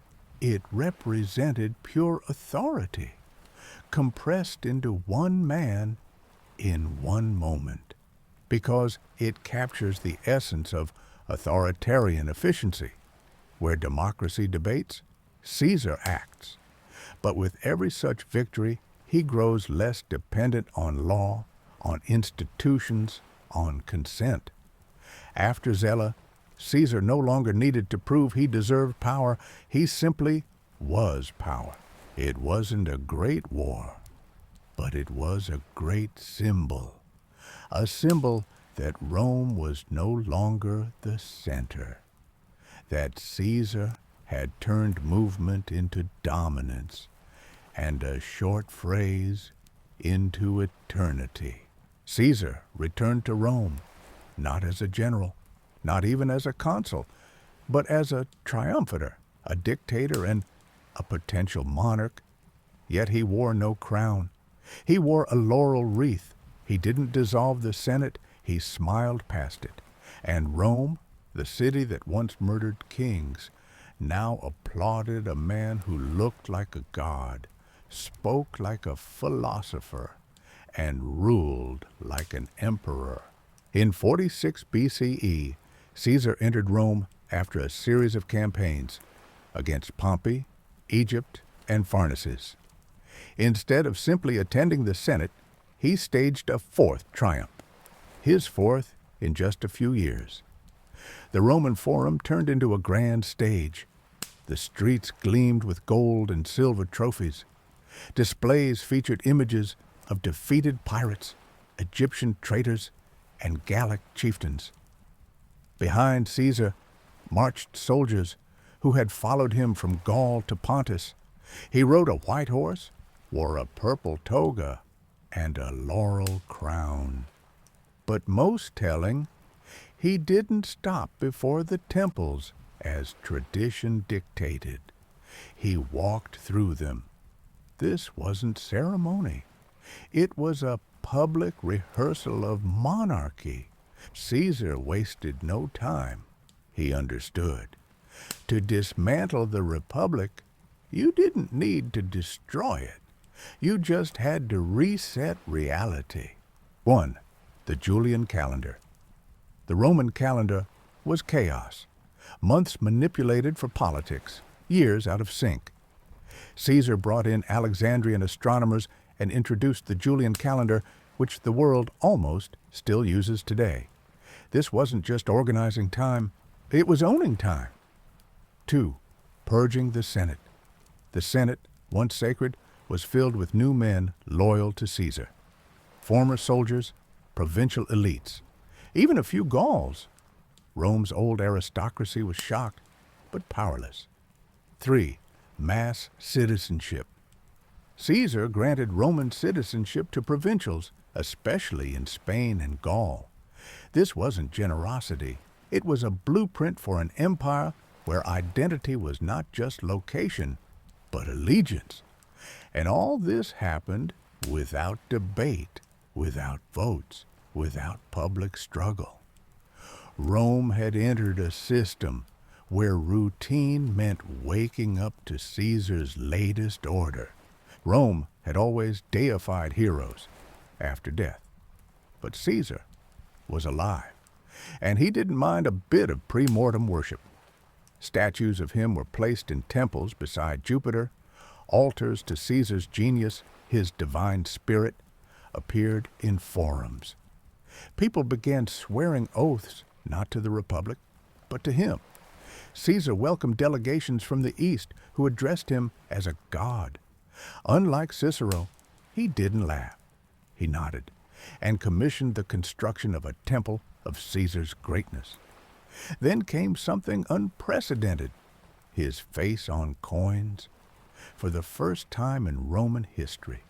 it represented pure authority, compressed into one man in one moment, because it captures the essence of authoritarian efficiency. Where democracy debates, Caesar acts. But with every such victory, he grows less dependent on law, on institutions, on consent. After Zela, Caesar no longer needed to prove he deserved power. He simply was power. It wasn't a great war, but it was a great symbol. A symbol that Rome was no longer the center, that Caesar had turned movement into dominance, and a short phrase into eternity. Caesar returned to Rome, not as a general, not even as a consul, but as a triumphator, a dictator, and a potential monarch. Yet he wore no crown. He wore a laurel wreath. He didn't dissolve the Senate. He smiled past it. And Rome, the city that once murdered kings, now applauded a man who looked like a god, spoke like a philosopher, and ruled like an emperor. In 46 BCE, Caesar entered Rome after a series of campaigns against Pompey, Egypt, and Pharnaces. Instead of simply attending the Senate, he staged a fourth triumph, his fourth in just a few years. The Roman Forum turned into a grand stage. The streets gleamed with gold and silver trophies. Displays featured images of defeated pirates, Egyptian traitors, and Gallic chieftains. Behind Caesar marched soldiers who had followed him from Gaul to Pontus. He rode a white horse, wore a purple toga, and a laurel crown. But most telling, he didn't stop before the temples as tradition dictated. He walked through them. This wasn't ceremony. It was a public rehearsal of monarchy. Caesar wasted no time. He understood. To dismantle the republic, you didn't need to destroy it. You just had to reset reality. 1. The Julian calendar. The Roman calendar was chaos. Months manipulated for politics, years out of sync. Caesar brought in Alexandrian astronomers and introduced the Julian calendar, which the world almost still uses today. This wasn't just organizing time, it was owning time. 2. Purging the Senate. The Senate, once sacred, was filled with new men loyal to Caesar. Former soldiers, provincial elites, even a few Gauls. Rome's old aristocracy was shocked, but powerless. 3. Mass citizenship. Caesar granted Roman citizenship to provincials, especially in Spain and Gaul. This wasn't generosity. It was a blueprint for an empire where identity was not just location, but allegiance. And all this happened without debate, without votes, without public struggle. Rome had entered a system where routine meant waking up to Caesar's latest order. Rome had always deified heroes after death, but Caesar was alive, and he didn't mind a bit of pre-mortem worship. Statues of him were placed in temples beside Jupiter. Altars to Caesar's genius, his divine spirit, appeared in forums. People began swearing oaths not to the Republic, but to him. Caesar welcomed delegations from the East who addressed him as a god. Unlike Cicero, he didn't laugh. He nodded and commissioned the construction of a temple of Caesar's greatness. Then came something unprecedented, his face on coins. For the first time in Roman history.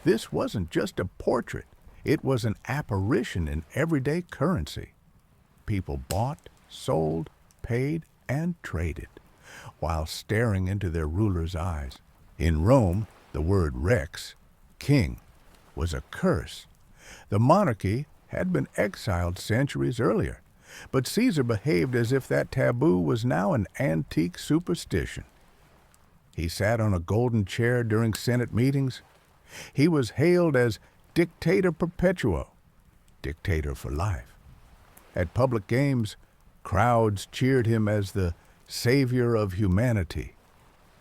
This wasn't just a portrait, it was an apparition in everyday currency. People bought, sold, paid, and traded, while staring into their ruler's eyes. In Rome, the word rex, king, was a curse. The monarchy had been exiled centuries earlier, but Caesar behaved as if that taboo was now an antique superstition. He sat on a golden chair during Senate meetings. He was hailed as Dictator Perpetuo, dictator for life. At public games, crowds cheered him as the savior of humanity.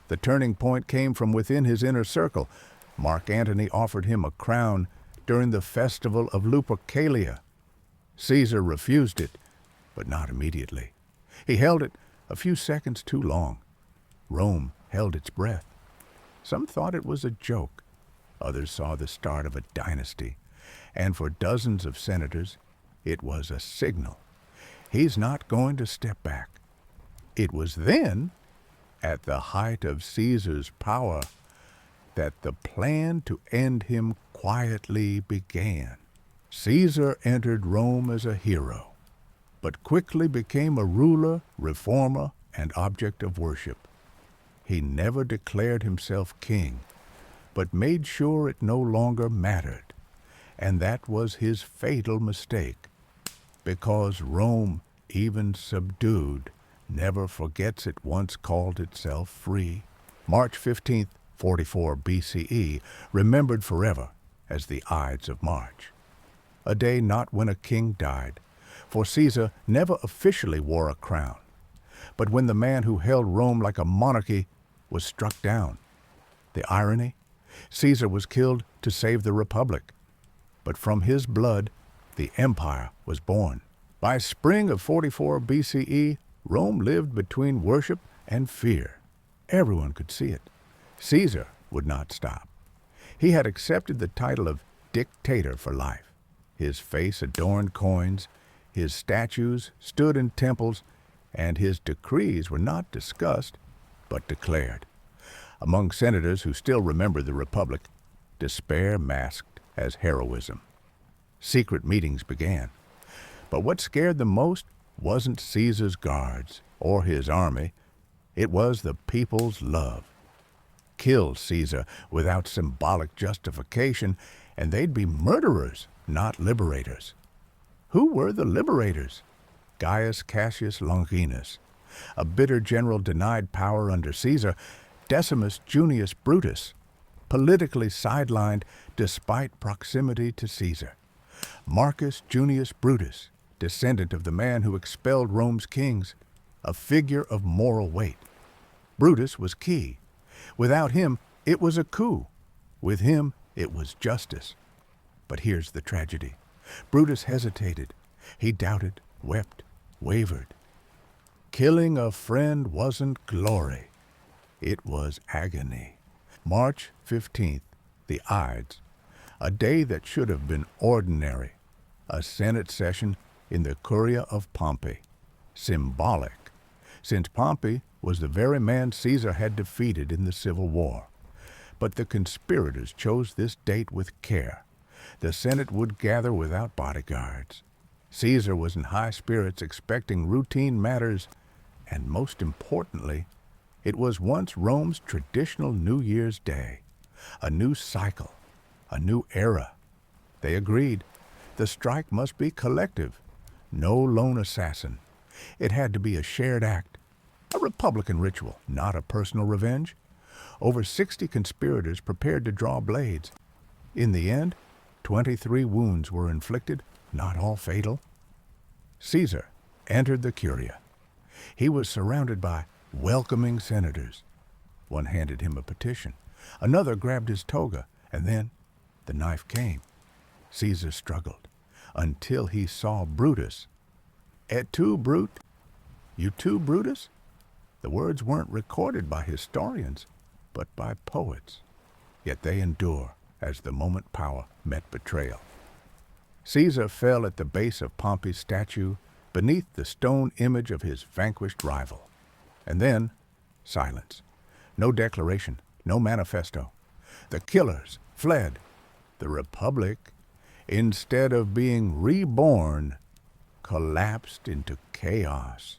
The turning point came from within his inner circle. Mark Antony offered him a crown during the festival of Lupercalia. Caesar refused it, but not immediately. He held it a few seconds too long. Rome held its breath. Some thought it was a joke. Others saw the start of a dynasty. And for dozens of senators, it was a signal. He's not going to step back. It was then, at the height of Caesar's power, that the plan to end him quietly began. Caesar entered Rome as a hero, but quickly became a ruler, reformer, and object of worship. He never declared himself king, but made sure it no longer mattered. And that was his fatal mistake, because Rome, even subdued, never forgets it once called itself free. March 15th, 44 BCE, remembered forever as the Ides of March. A day not when a king died, for Caesar never officially wore a crown, but when the man who held Rome like a monarchy was struck down. The irony? Caesar was killed to save the Republic, but from his blood, the empire was born. By spring of 44 BCE, Rome lived between worship and fear. Everyone could see it. Caesar would not stop. He had accepted the title of dictator for life. His face adorned coins, his statues stood in temples, and his decrees were not discussed, but declared. Among senators who still remember the Republic, despair masked as heroism. Secret meetings began. But what scared them most wasn't Caesar's guards or his army. It was the people's love. Kill Caesar without symbolic justification, and they'd be murderers, not liberators. Who were the liberators? Gaius Cassius Longinus. A bitter general denied power under Caesar. Decimus Junius Brutus, politically sidelined despite proximity to Caesar. Marcus Junius Brutus, descendant of the man who expelled Rome's kings, a figure of moral weight. Brutus was key. Without him, it was a coup. With him, it was justice. But here's the tragedy. Brutus hesitated. He doubted, wept, wavered. Killing a friend wasn't glory. It was agony. March 15th, the Ides, a day that should have been ordinary, a Senate session in the Curia of Pompey. Symbolic, since Pompey was the very man Caesar had defeated in the Civil War. But the conspirators chose this date with care. The Senate would gather without bodyguards. Caesar was in high spirits, expecting routine matters, and most importantly, it was once Rome's traditional New Year's Day. A new cycle, a new era. They agreed. The strike must be collective. No lone assassin. It had to be a shared act, A Republican ritual, not a personal revenge. Over 60 conspirators prepared to draw blades. In the end, 23 wounds were inflicted, not all fatal. Caesar entered the Curia. He was surrounded by welcoming senators. One handed him a petition. Another grabbed his toga, and then the knife came. Caesar struggled until he saw Brutus. Et tu, Brute? You too, Brutus? The words weren't recorded by historians, but by poets. Yet they endure as the moment power met betrayal. Caesar fell at the base of Pompey's statue beneath the stone image of his vanquished rival. And then, silence. No declaration, no manifesto. The killers fled. The Republic, instead of being reborn, collapsed into chaos.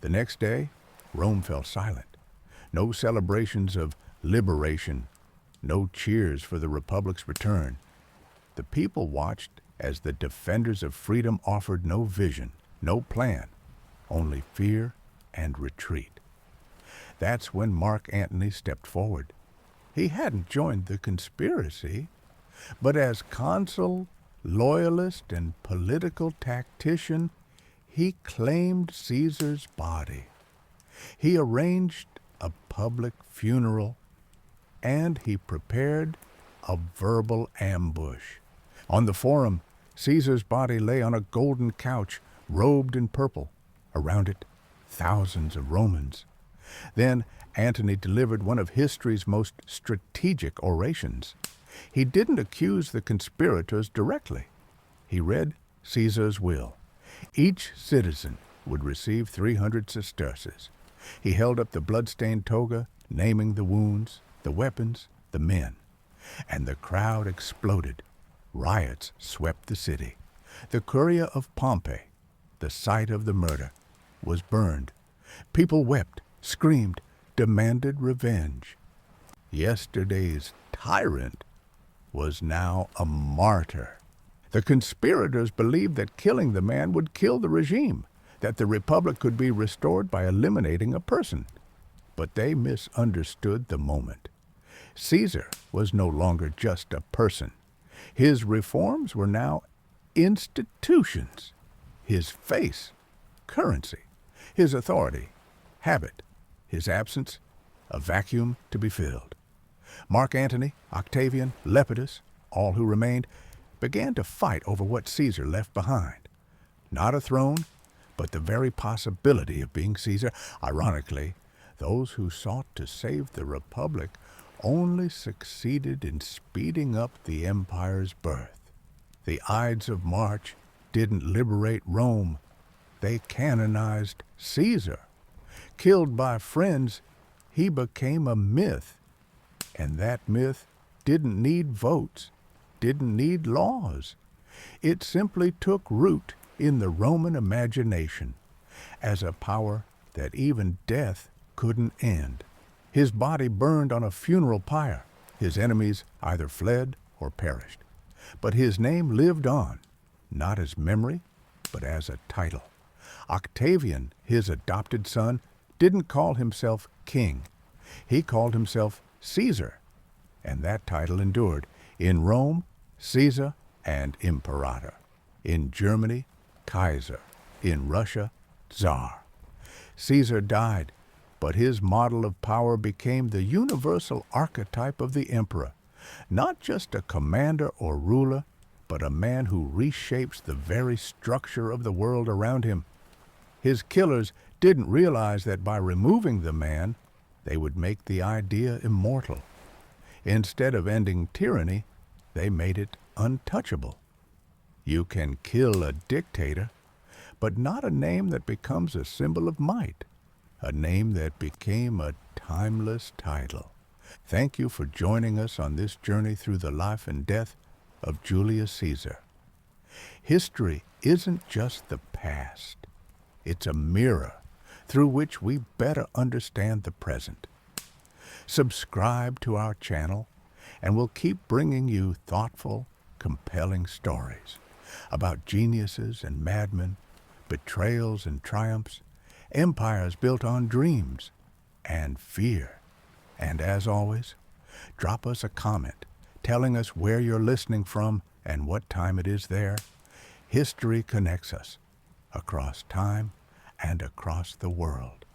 The next day, Rome fell silent. No celebrations of liberation, no cheers for the Republic's return. The people watched as the defenders of freedom offered no vision, no plan, only fear and retreat. That's when Mark Antony stepped forward. He hadn't joined the conspiracy, but as consul, loyalist, and political tactician, he claimed Caesar's body. He arranged a public funeral, and he prepared a verbal ambush. On the Forum, Caesar's body lay on a golden couch, robed in purple. Around it, thousands of Romans. Then Antony delivered one of history's most strategic orations. He didn't accuse the conspirators directly. He read Caesar's will. Each citizen would receive 300 sesterces. He held up the blood-stained toga, naming the wounds, the weapons, the men. And the crowd exploded. Riots swept the city. The Curia of Pompey, the site of the murder, was burned. People wept, screamed, demanded revenge. Yesterday's tyrant was now a martyr. The conspirators believed that killing the man would kill the regime, that the Republic could be restored by eliminating a person. But they misunderstood the moment. Caesar was no longer just a person. His reforms were now institutions. His face, currency. His authority, habit. His absence, a vacuum to be filled. Mark Antony, Octavian, Lepidus, all who remained, began to fight over what Caesar left behind. Not a throne, but the very possibility of being Caesar. Ironically, those who sought to save the Republic only succeeded in speeding up the empire's birth. The Ides of March didn't liberate Rome. They canonized Caesar. Killed by friends, he became a myth. And that myth didn't need votes, didn't need laws. It simply took root in the Roman imagination as a power that even death couldn't end. His body burned on a funeral pyre. His enemies either fled or perished. But his name lived on, not as memory, but as a title. Octavian, his adopted son, didn't call himself king. He called himself Caesar, and that title endured. In Rome, Caesar and Imperator. In Germany, Kaiser. In Russia, Tsar. Caesar died, but his model of power became the universal archetype of the emperor. Not just a commander or ruler, but a man who reshapes the very structure of the world around him. His killers didn't realize that by removing the man, they would make the idea immortal. Instead of ending tyranny, they made it untouchable. You can kill a dictator, but not a name that becomes a symbol of might, a name that became a timeless title. Thank you for joining us on this journey through the life and death of Julius Caesar. History isn't just the past. It's a mirror through which we better understand the present. Subscribe to our channel, and we'll keep bringing you thoughtful, compelling stories about geniuses and madmen, betrayals and triumphs, empires built on dreams and fear. And as always, drop us a comment telling us where you're listening from and what time it is there. History connects us across time and across the world.